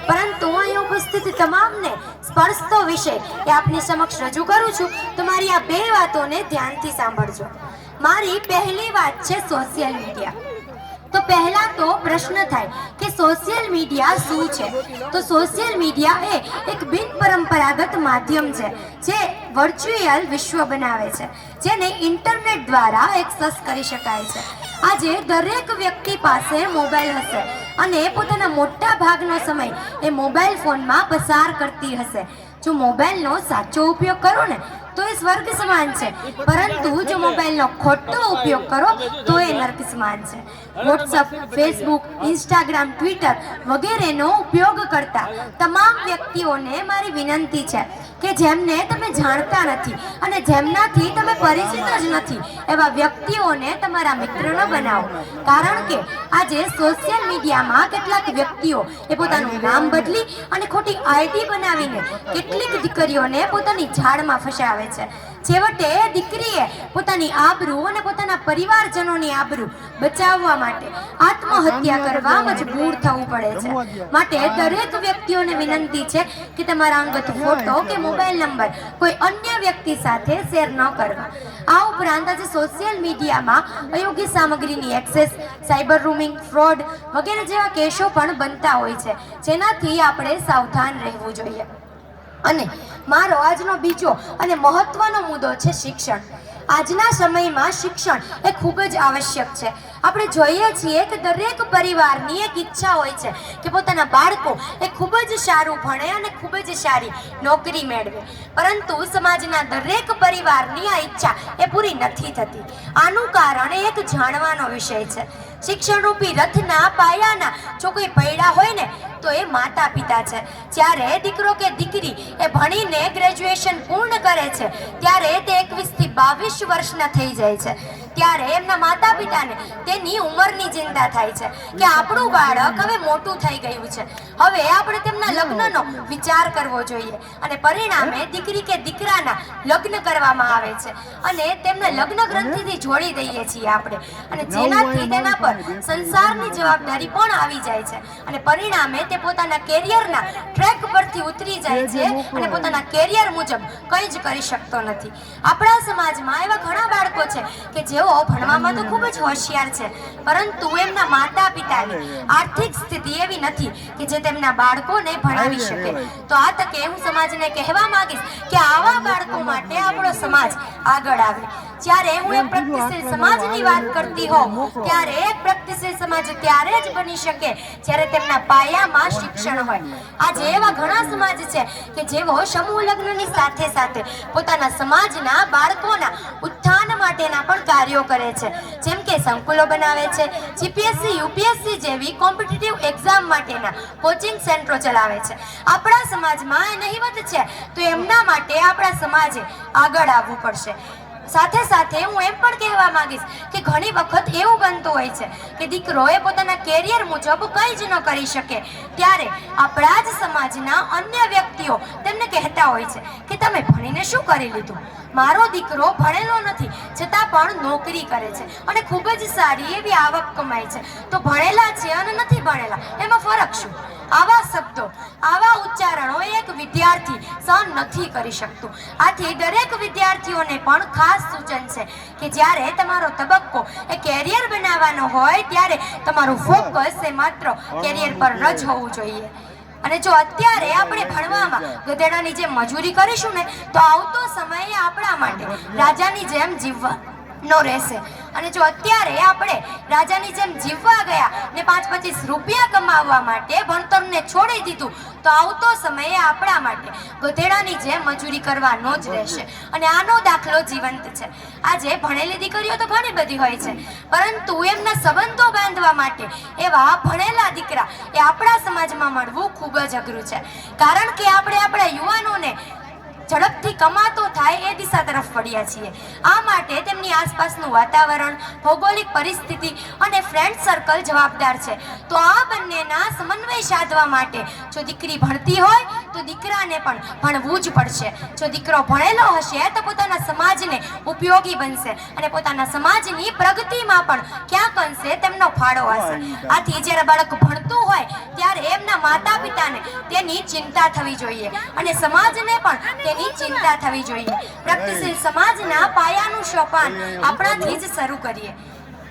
પરંતુ અહીં ઉપસ્થિત તમામને સ્પર્શતો વિષય એ આપની સમક્ષ રજૂ કરું છું તો મારી આ બે વાતોને ધ્યાનથી સાંભળજો. મારી પહેલી વાત છે સોશિયલ મીડિયા. તો પહેલા તો પ્રશ્ન થાય કે સોશિયલ મીડિયા શું છે? તો સોશિયલ મીડિયા એ એક બિન પરંપરાગત માધ્યમ છે જે વર્ચ્યુઅલ વિશ્વ બનાવે છે, જેને ઇન્ટરનેટ દ્વારા એક્સેસ કરી શકાય છે. આજે દરેક વ્યક્તિ પાસે મોબાઈલ હશે અને પોતાના મોટા ભાગનો સમય એ મોબાઈલ ફોનમાં પસાર કરતી હશે. જો મોબાઈલનો સાચો ઉપયોગ કરો ને તો એ સ્વર્ગ સમાન છે, પરંતુ જો મોબાઈલનો ખોટો ઉપયોગ કરો તો એ નર્ક સમાન છે. વોટ્સઅપ, ફેસબુક, ઇન્સ્ટાગ્રામ, ટ્વિટર વગેરેનો ઉપયોગ કરતા તમામ વ્યક્તિઓને મારી વિનંતી છે કે જેમને તમે જાણતા નથી અને જેમનાથી તમે પરિચિત જ નથી એવા વ્યક્તિઓને તમારા મિત્ર ન બનાવો. કારણ કે આજે સોશિયલ મીડિયામાં કેટલાક વ્યક્તિઓ એ પોતાનું નામ બદલી અને ખોટી આઈડી બનાવીને કેટલીક દીકરીઓને પોતાની જાળમાં ફસાવે છે. છેવટે દીકરીએ પોતાની આબરૂ અને પોતાના પરિવારજનોની આબરૂ બચાવવા માટે આત્મહત્યા કરવા મજબૂર થવું પડે છે. માટે દરેક વ્યક્તિઓને વિનંતી છે કે તમારા અંગત ફોટો કે મોબાઈલ નંબર કોઈ અન્ય વ્યક્તિ સાથે શેર ન કરવા. આ ઉપરાંત આજે સોશિયલ મીડિયામાં અયોગ્ય સામગ્રીની એક્સેસ, સાયબર રૂમિંગ, ફ્રોડ વગેરે જેવા કેસો પણ બનતા હોય છે, જેનાથી આપણે સાવધાન રહેવું જોઈએ. અને મારો આજનો બીજો અને મહત્વનો મુદ્દો છે શિક્ષણ. આજના સમયમાં શિક્ષણ એ ખૂબ જ આવશ્યક છે. આપણે જોઈએ છીએ કે દરેક પરિવારની એક ઈચ્છા હોય છે કે પોતાના બાળકો એ ખૂબ જ સારું ભણે અને ખૂબ જ સારી નોકરી મેળવે, પરંતુ સમાજના દરેક પરિવારની આ ઈચ્છા એ પૂરી નથી થતી. આનું કારણ એક જાણવાનો વિષય છે. શિક્ષણરૂપી રથના પાયાના જો કોઈ પૈડા હોય ને તો એ માતા પિતા છે. જ્યારે દીકરો કે દીકરી એ ભણીને ગ્રેજ્યુએશન પૂર્ણ કરે છે ત્યારે તે 21 થી 22 વર્ષના થઈ જાય છે. ત્યારે એમના માતા પિતાને તેની ઉંમરની ચિંતા થાય છે કે આપણું બાળક હવે મોટું થઈ ગયું છે, હવે આપણે તેમના લગ્નનો વિચાર કરવો જોઈએ. અને પરિણામે દીકરી કે દીકરાના લગ્ન કરવામાં આવે છે અને તેમને લગ્ન ગ્રંથિથી જોડી દઈએ છીએ આપણે, અને જેનાથી તેના પર સંસારની જવાબદારી પણ આવી જાય છે અને પરિણામે તે પોતાના કેરિયરના ટ્રેક પરથી ઉતરી જાય છે અને પોતાના કેરિયર મુજબ કંઈ જ કરી શકતો નથી. આપણા સમાજમાં એવા ઘણા બાળકો છે કે જેઓ ભણવામાં તો ખૂબ જ હોશિયાર છે, પરંતુ એમના માતા પિતાની આર્થિક સ્થિતિ એવી નથી કે જે તેમના બાળકોને ભણાવી શકે. તો આ તકે હું સમાજને કહેવા માંગીશ કે આવા બાળકો માટે આપણો સમાજ આગળ આવે. જ્યારે હું એક પ્રગતિશીલ સમાજની વાત કરતી હોઉં ત્યારે એક પ્રગતિશીલ સમાજ ત્યારે જ બની શકે જ્યારે તેમના પાયામાં શિક્ષણ હોય. આજે એવા ઘણા સમાજ છે કે જેઓ સમૂહ લગ્નની સાથે સાથે પોતાના સમાજના બાળકોના ઉત્થાન માટેના પણ કાર્યો કરે છે, જેમ કે સંકુલો બનાવે છે, જીપીએસસી, યુપીએસસી જેવી કોમ્પિટિટિવ એક્ઝામ માટેના કોચિંગ સેન્ટરો ચલાવે છે. આપણા સમાજમાં એ નહીવત છે તો એમના માટે આપણા સમાજે આગળ આવવું પડશે. સાથે સાથે હું એમ પણ કહેવા માંગીશ કે ઘણી વખત એવું બનતું હોય છે કે દીકરો એ પોતાના કેરિયર મુજબ કંઈ જ ન કરી શકે ત્યારે આપણા જ સમાજના અન્ય વ્યક્તિઓ તેમને કહેતા હોય છે કે તમે ભણીને શું કરી લીધું? મારો દીકરો ભણેલો નથી છતાં પણ નોકરી કરે છે અને ખૂબ જ સારી એવી આવક કમાય છે, તો ભણેલા છે અને નથી ભણેલા એમાં ફરક શું? આવા શબ્દો, આવા ઉચ્ચારણો એક વિદ્યાર્થી સહન નથી કરી શકતું. આથી દરેક વિદ્યાર્થીઓને પણ ખાસ સૂચન છે કે જ્યારે તમારો તબક્કો એ કેરિયર બનાવવાનો હોય ત્યારે તમારું ફોકસ એ માત્ર કેરિયર પર જ હોવું જોઈએ. અને જો અત્યારે આપણે ભણવામાં ગધેડાની જેમ મજૂરી કરીશું ને તો આવતો સમય આપણા માટે રાજાની જેમ જીવવા નો રહેશે. અને જો અત્યારે આપણે રાજાની જેમ જીવવા ગયા ને 5-25 રૂપિયા કમાવવા માટે ભણતરને છોડી દીધું તો આવતો સમયે આપણા માટે ગધેડાની જેમ મજૂરી કરવાનો જ રહેશે. અને આનો દાખલો જીવંત છે. આજે ભણેલી દીકરીઓ તો ઘણી બધી હોય છે, પરંતુ એમના સંબંધો બાંધવા માટે એવા ભણેલા દીકરા એ આપણા સમાજમાં મળવું ખૂબ જ અઘરું છે. કારણ કે આપણે આપણા યુવાનોને ઝડપથી કમાતો થાય એ દિશા તરફ વળ્યા છીએ. આ માટે તેમની આસપાસનું વાતાવરણ, ભૌગોલિક પરિસ્થિતિ અને ફ્રેન્ડ સર્કલ જવાબદાર છે. તો આ બંનેના સમન્વય સાધવા માટે જો દીકરી ભણતી હોય તો દીકરાને પણ ભણવું જ પડશે. જો દીકરો ભણેલો હશે તો પોતાના સમાજને ઉપયોગી બનશે અને પોતાના સમાજની પ્રગતિમાં પણ ક્યાંક અંશે તેમનો ફાળો હશે. આથી જ્યારે બાળક ભણતું હોય ત્યારે એમના માતા પિતાને તેની ચિંતા થવી જોઈએ અને સમાજને પણ તેની ચિંતા થવી જોઈએ. પ્રગતિશીલ સમાજના પાયાનું સોપાન આપણાથી જ શરૂ કરીએ.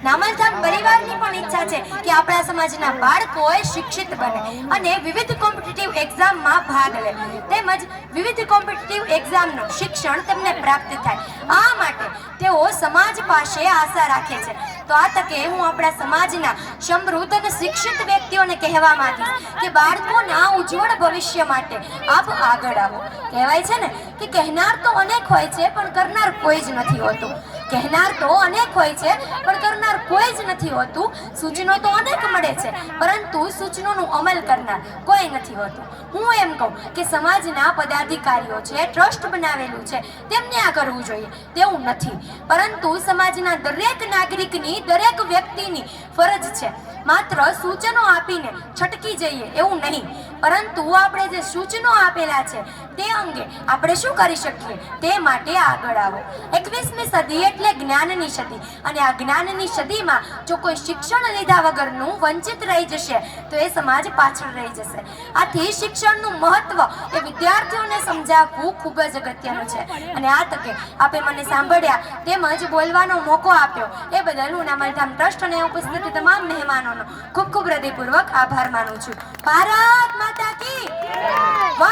નામલધામ પરિવારની પણ ઈચ્છા છે કે આપણા સમાજના બાળકો શિક્ષિત બને અને વિવિધ કોમ્પિટિટિવ એક્ઝામમાં ભાગ લે તેમજ વિવિધ કોમ્પિટિટિવ એક્ઝામનું શિક્ષણ તેમને પ્રાપ્ત થાય. આ માટે તેઓ સમાજ પાસે આશા રાખે છે. તો આ તકે હું આપણા સમાજના સમૃદ્ધ અને શિક્ષિત વ્યક્તિઓને કહેવા માંગીશ કે બાળકોના ઉજ્જવળ ભવિષ્ય માટે આપ આગળ આવો. કહેવાય છે ને કે કહેનાર તો અનેક હોય છે પણ કરનાર કોઈ જ નથી હોતું. કહેનાર તો અનેક હોય છે પણ કરનાર કોઈ જ નથી હોતું. સૂચનો તો અનેક મળે છે પરંતુ સૂચનોનું અમલ કરનાર કોઈ નથી હોતું. હું એમ કહું કે સમાજના પદાધિકારીઓ છે, ટ્રસ્ટ બનાવેલું છે, તેમને આ કરવું જોઈએ તેવું નથી, પરંતુ સમાજના દરેક નાગરિકની, દરેક વ્યક્તિની ફરજ છે માત્ર સૂચનો આપીને છટકી જઈએ એવું નહીં, પરંતુ આપણે જે સૂચનો આપેલા છે તે અંગે આપણે શું કરી શકીએ તે માટે આગળ આવો. 21મી સદી એટલે જ્ઞાનની સદી અને આ જ્ઞાનની સદીમાં જો કોઈ શિક્ષણ લીધા વગરનું વંચિત રહી જશે તો એ સમાજ પાછળ રહી જશે. આથી શિક્ષણનું મહત્વ એ વિદ્યાર્થીઓને સમજાવવું ખૂબ જ અગત્યનું છે અને આ તકે આપે મને સાંભળ્યા તેમજ બોલવાનો મોકો આપ્યો એ બદલ હું નામલધામ ટ્રસ્ટ અને ઉપસ્થિત તમામ મહેમાનોનો ખૂબ ખૂબ હૃદયપૂર્વક આભાર માનું છું. ભારત માતા કી જય.